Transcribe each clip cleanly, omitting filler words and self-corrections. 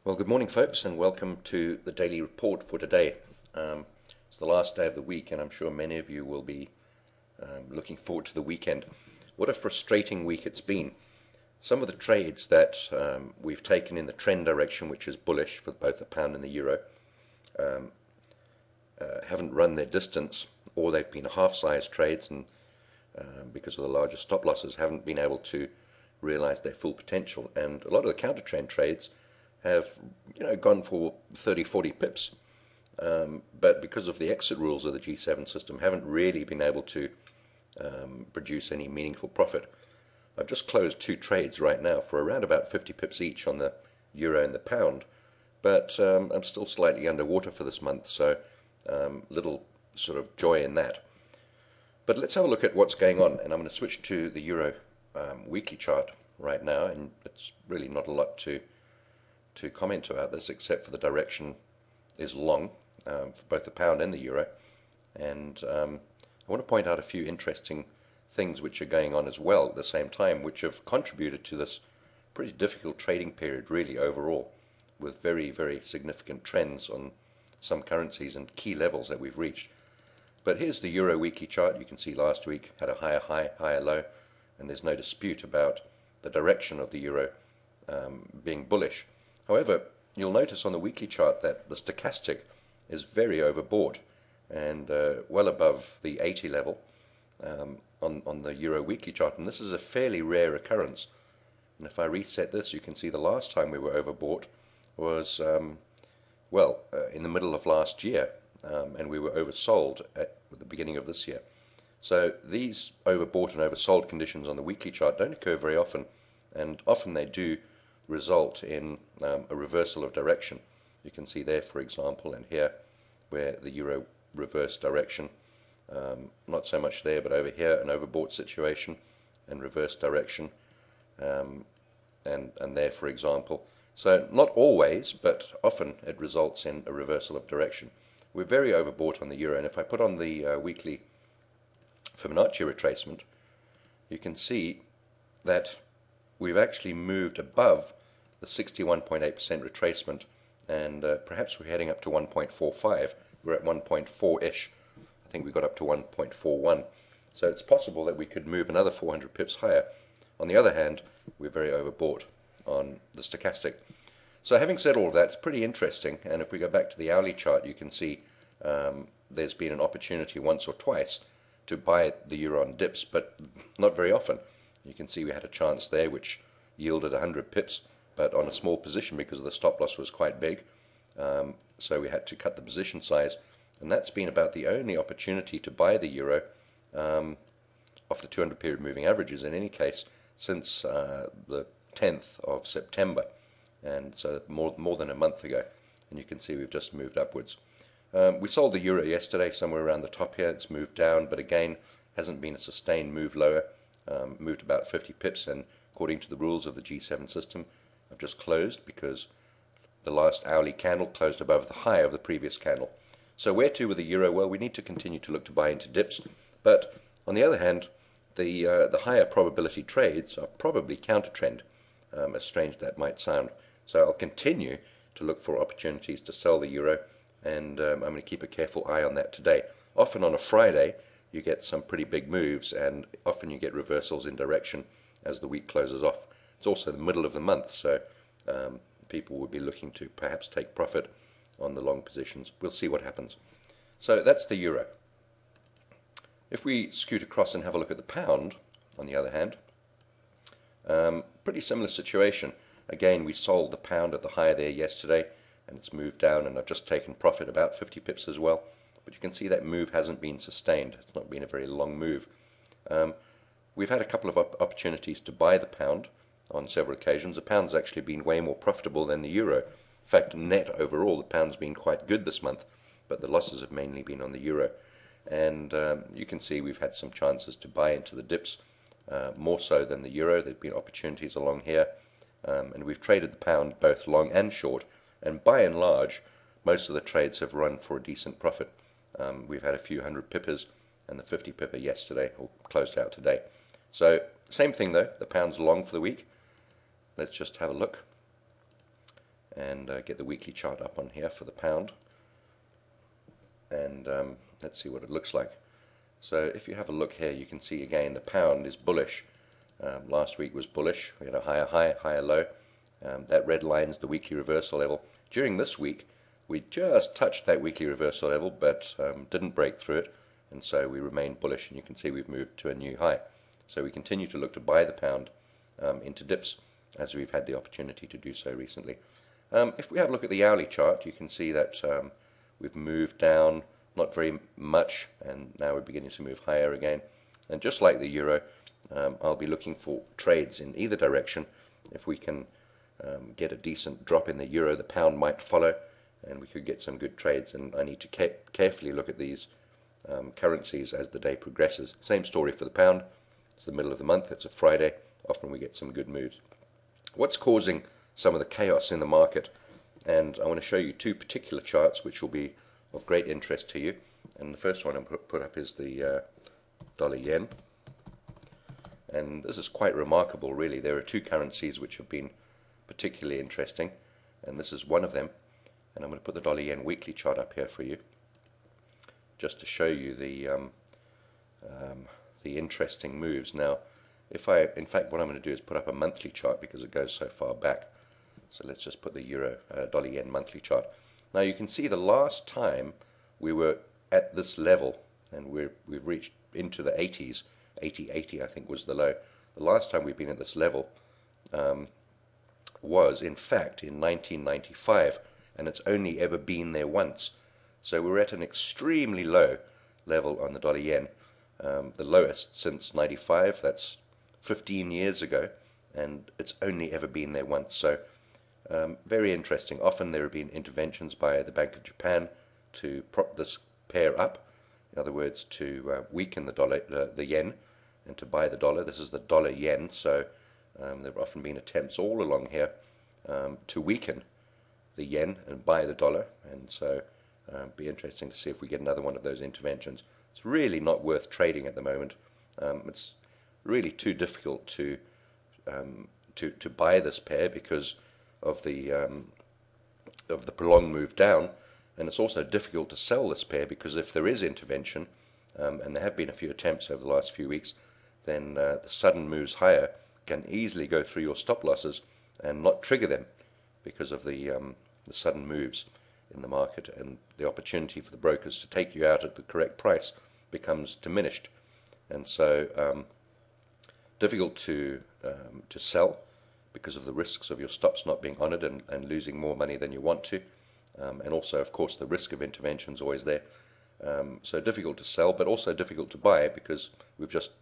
Well, good morning, folks, and welcome to the daily report for today. It's the last day of the week, and I'm sure many of you will be looking forward to the weekend. What a frustrating week it's been. Some of the trades that we've taken in the trend direction, which is bullish for both the pound and the euro, haven't run their distance, or they've been half-size trades, and because of the larger stop losses, haven't been able to realize their full potential. And a lot of the counter trend trades have gone for 30-40 pips, but because of the exit rules of the G7 system, haven't really been able to produce any meaningful profit. I've just closed two trades right now for around about 50 pips each on the euro and the pound, but I'm still slightly underwater for this month, so little sort of joy in that. But let's have a look at what's going on, and I'm going to switch to the euro weekly chart right now, and it's really not a lot to comment about this, except for the direction is long for both the pound and the euro. And I want to point out a few interesting things which are going on as well at the same time, which have contributed to this pretty difficult trading period, really, overall, with very, very significant trends on some currencies and key levels that we've reached. But here's the euro weekly chart. You can see last week had a higher high, higher low, and there's no dispute about the direction of the euro being bullish. However, you'll notice on the weekly chart that the stochastic is very overbought and well above the 80 level on the euro weekly chart. And this is a fairly rare occurrence. And if I reset this, you can see the last time we were overbought was, in the middle of last year. And we were oversold at the beginning of this year. So these overbought and oversold conditions on the weekly chart don't occur very often. And often they do result in a reversal of direction. You can see there, for example, and here, where the euro reversed direction. Not so much there, but over here, an overbought situation and reverse direction. And there, for example. So not always, but often it results in a reversal of direction. We're very overbought on the euro, and if I put on the weekly Fibonacci retracement, you can see that we've actually moved above the 61.8% retracement, and perhaps we're heading up to 1.45. We're at 1.4-ish. I think we got up to 1.41. So it's possible that we could move another 400 pips higher. On the other hand, we're very overbought on the stochastic. So having said all of that, it's pretty interesting. And if we go back to the hourly chart, you can see there's been an opportunity once or twice to buy the euro on dips, but not very often. You can see we had a chance there which yielded 100 pips, but on a small position because the stop loss was quite big. So we had to cut the position size, and that's been about the only opportunity to buy the euro off the 200 period moving averages in any case since the 10th of September, and so more than a month ago. And you can see we've just moved upwards. We sold the euro yesterday somewhere around the top here. It's moved down, but again hasn't been a sustained move lower. Moved about 50 pips, and according to the rules of the G7 system, I've just closed because the last hourly candle closed above the high of the previous candle. So where to with the euro? Well, we need to continue to look to buy into dips, but on the other hand, the higher probability trades are probably counter trend, as strange that might sound. So I'll continue to look for opportunities to sell the euro, and I'm going to keep a careful eye on that today. Often on a Friday, you get some pretty big moves, and often you get reversals in direction as the week closes off. It's also the middle of the month, so people will be looking to perhaps take profit on the long positions. We'll see what happens. So that's the euro. If we scoot across and have a look at the pound, on the other hand, pretty similar situation. Again, we sold the pound at the high there yesterday, and it's moved down, and I've just taken profit about 50 pips as well. But you can see that move hasn't been sustained. It's not been a very long move. We've had a couple of opportunities to buy the pound on several occasions. The pound's actually been way more profitable than the euro. In fact, net overall, the pound's been quite good this month, but the losses have mainly been on the euro. And you can see we've had some chances to buy into the dips, more so than the euro. There've been opportunities along here, and we've traded the pound both long and short. And by and large, most of the trades have run for a decent profit. We've had a few hundred pippers, and the 50 pipper yesterday, or closed out today. So same thing though, the pound's long for the week. Let's just have a look. and get the weekly chart up on here for the pound, and let's see what it looks like. So if you have a look here, you can see again the pound is bullish. Last week was bullish. We had a higher high, higher low. That red line's the weekly reversal level. During this week, we just touched that weekly reversal level, but didn't break through it, and so we remained bullish, and you can see we've moved to a new high. So we continue to look to buy the pound into dips, as we've had the opportunity to do so recently. If we have a look at the hourly chart, you can see that we've moved down, not very much, and now we're beginning to move higher again. And just like the euro, I'll be looking for trades in either direction. If we can get a decent drop in the euro, the pound might follow, and we could get some good trades. And I need to carefully look at these currencies as the day progresses. Same story for the pound. It's the middle of the month, it's a Friday, often we get some good moves. What's causing some of the chaos in the market? And I want to show you two particular charts which will be of great interest to you. And the first one I'm put up is the dollar yen. And this is quite remarkable, really. There are two currencies which have been particularly interesting, and this is one of them. And I'm going to put the dollar yen weekly chart up here for you, just to show you the interesting moves. Now, in fact, what I'm going to do is put up a monthly chart because it goes so far back. So let's just put the euro dollar yen monthly chart. Now you can see the last time we were at this level, and we've reached into the 80s, 80 I think was the low. The last time we've been at this level was in fact in 1995, and it's only ever been there once. So we're at an extremely low level on the dollar yen, the lowest since 95. That's 15 years ago, and it's only ever been there once. So very interesting. Often there have been interventions by the Bank of Japan to prop this pair up. In other words, to weaken the yen, and to buy the dollar. This is the dollar yen. So there have often been attempts all along here to weaken the yen and buy the dollar. And so be interesting to see if we get another one of those interventions. It's really not worth trading at the moment. It's really too difficult to buy this pair because of the prolonged move down, and it's also difficult to sell this pair because if there is intervention, and there have been a few attempts over the last few weeks, then the sudden moves higher can easily go through your stop losses and not trigger them because of the sudden moves in the market, and the opportunity for the brokers to take you out at the correct price becomes diminished, and so difficult to sell because of the risks of your stops not being honored and losing more money than you want to, and also of course the risk of intervention is always there. So difficult to sell, but also difficult to buy because we've just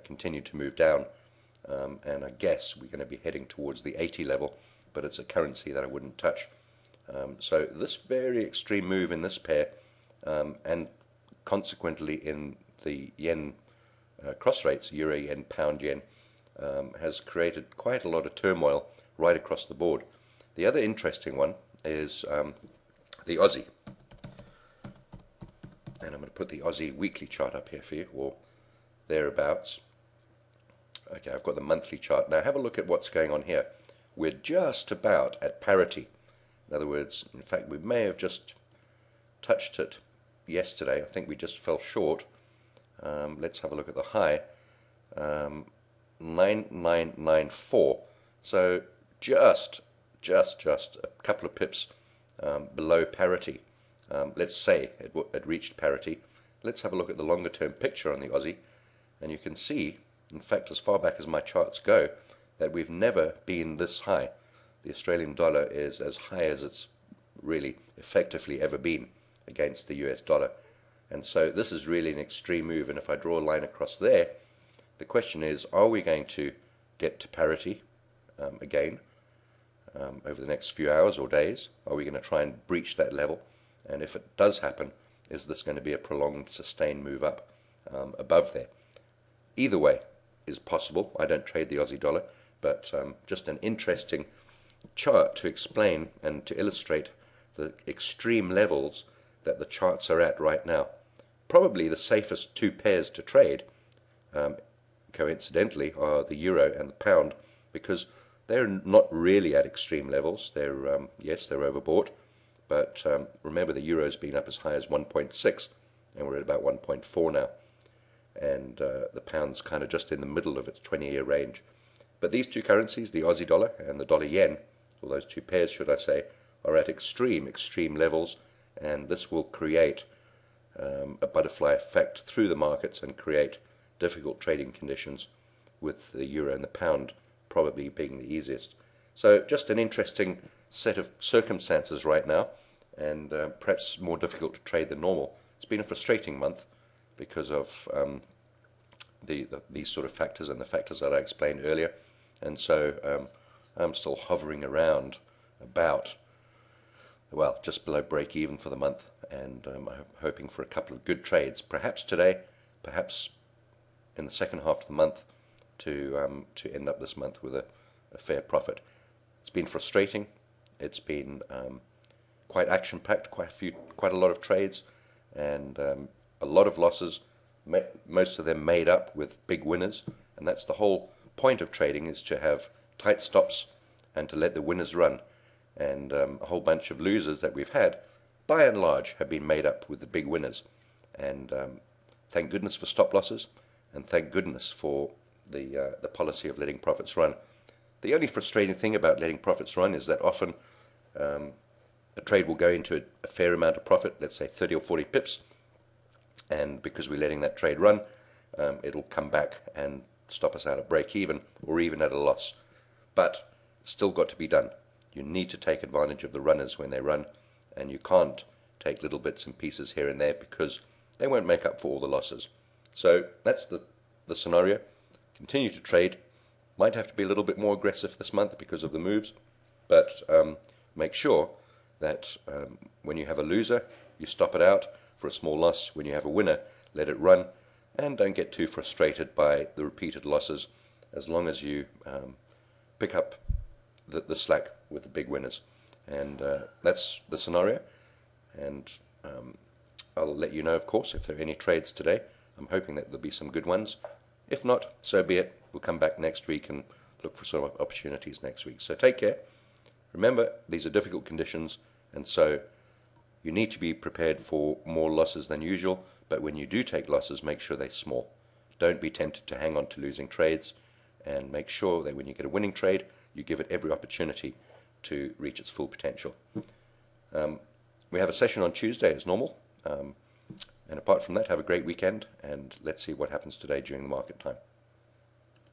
continued to move down, and I guess we're going to be heading towards the 80 level, but it's a currency that I wouldn't touch. So this very extreme move in this pair, and consequently in the yen cross rates, euro yen, pound yen, has created quite a lot of turmoil right across the board. The other interesting one is the Aussie. And I'm going to put the Aussie weekly chart up here for you, or thereabouts. Okay, I've got the monthly chart. Now have a look at what's going on here. We're just about at parity. In other words, in fact, we may have just touched it yesterday. I think we just fell short. Let's have a look at the high. 9994. So just a couple of pips below parity. Let's say it reached parity. Let's have a look at the longer term picture on the Aussie, and you can see, in fact, as far back as my charts go, that we've never been this high. The Australian dollar is as high as it's really effectively ever been against the US dollar, and so this is really an extreme move. And if I draw a line across there, the question is, are we going to get to parity again over the next few hours or days? Are we going to try and breach that level? And if it does happen, is this going to be a prolonged, sustained move up above there? Either way is possible. I don't trade the Aussie dollar, but just an interesting chart to explain and to illustrate the extreme levels that the charts are at right now. Probably the safest two pairs to trade, coincidentally, are the euro and the pound, because They're not really at extreme levels. They're yes, they're overbought, but remember the euro's been up as high as 1.6, and we're at about 1.4 now, and the pound's kind of just in the middle of its 20-year range. But these two currencies, the Aussie dollar and the dollar yen, or those two pairs, should I say, are at extreme levels, and this will create a butterfly effect through the markets and create difficult trading conditions, with the euro and the pound probably being the easiest. So just an interesting set of circumstances right now, and perhaps more difficult to trade than normal. It's been a frustrating month because of these sort of factors and the factors that I explained earlier, and so I'm still hovering around about, well, just below break even for the month, and I'm hoping for a couple of good trades, perhaps today, perhaps in the second half of the month, to end up this month with a fair profit. It's been frustrating. It's been quite action-packed, quite a lot of trades, and a lot of losses. Most of them made up with big winners, and that's the whole point of trading, is to have tight stops and to let the winners run. And a whole bunch of losers that we've had, by and large, have been made up with the big winners. And thank goodness for stop losses, and thank goodness for the policy of letting profits run. The only frustrating thing about letting profits run is that often a trade will go into a fair amount of profit, let's say 30 or 40 pips, and because we're letting that trade run, it'll come back and stop us out at break even or even at a loss. But it's still got to be done. You need to take advantage of the runners when they run, and you can't take little bits and pieces here and there because they won't make up for all the losses. So that's the scenario. Continue to trade. Might have to be a little bit more aggressive this month because of the moves, but make sure that when you have a loser, you stop it out for a small loss. When you have a winner, let it run, and don't get too frustrated by the repeated losses, as long as you pick up the slack with the big winners. And that's the scenario, and I'll let you know, of course, if there are any trades today. I'm hoping that there'll be some good ones. If not, so be it. We'll come back next week and look for some opportunities next week. So take care. Remember, these are difficult conditions, and so you need to be prepared for more losses than usual, but when you do take losses, make sure they're small. Don't be tempted to hang on to losing trades, and make sure that when you get a winning trade, you give it every opportunity to reach its full potential. We have a session on Tuesday as normal, and apart from that, have a great weekend, and let's see what happens today during the market time.